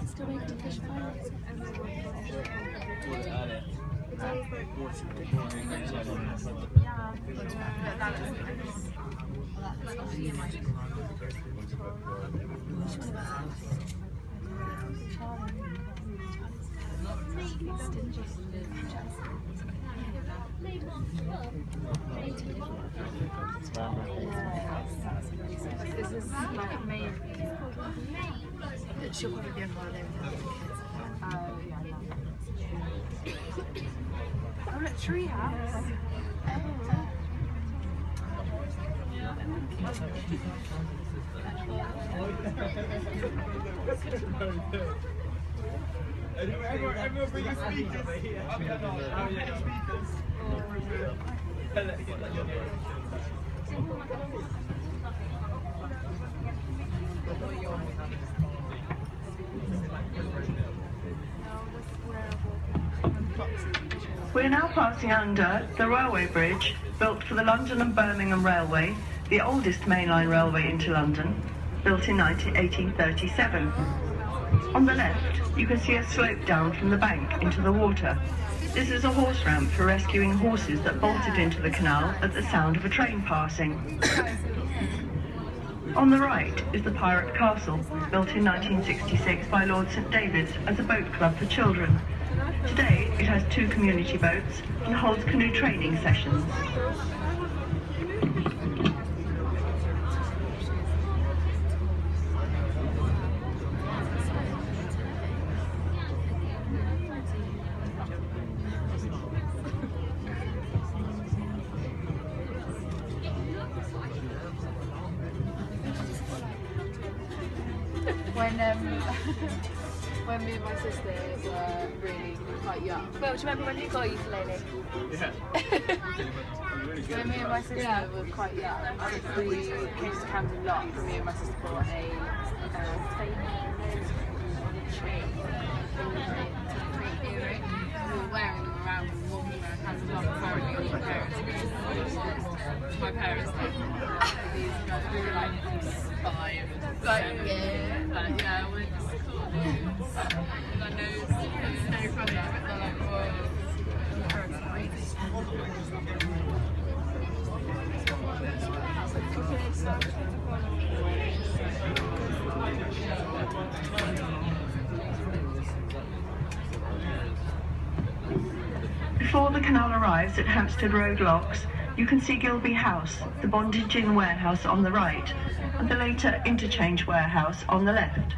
Still waiting to fish pirates. This is like maybe. She'll probably be on holiday with her kids. Oh, look, treehouse. Everyone bring your speakers. We're now passing under the railway bridge built for the London and Birmingham Railway, the oldest mainline railway into London, built in 1837. On the left, you can see a slope down from the bank into the water. This is a horse ramp for rescuing horses that bolted into the canal at the sound of a train passing. On the right is the Pirate Castle, built in 1966 by Lord St David's as a boat club for children. Today, it has 2 community boats and holds canoe training sessions. When me and my sister were really quite young. Well, do you remember when you got a ukulele? Yeah. When me and my sister were quite young, we came to Camden Lock and me and my sister bought a fake tree. We were wearing them around and walking around Camden Lock apparently with my parents. My parents did. These guys were like 5 and 7. Yeah, we're just cool. And I know it's so funny, but they're like, whoa. Before the canal arrives at Hampstead Road Locks, you can see Gilby House, the bondage in warehouse on the right, and the later interchange warehouse on the left.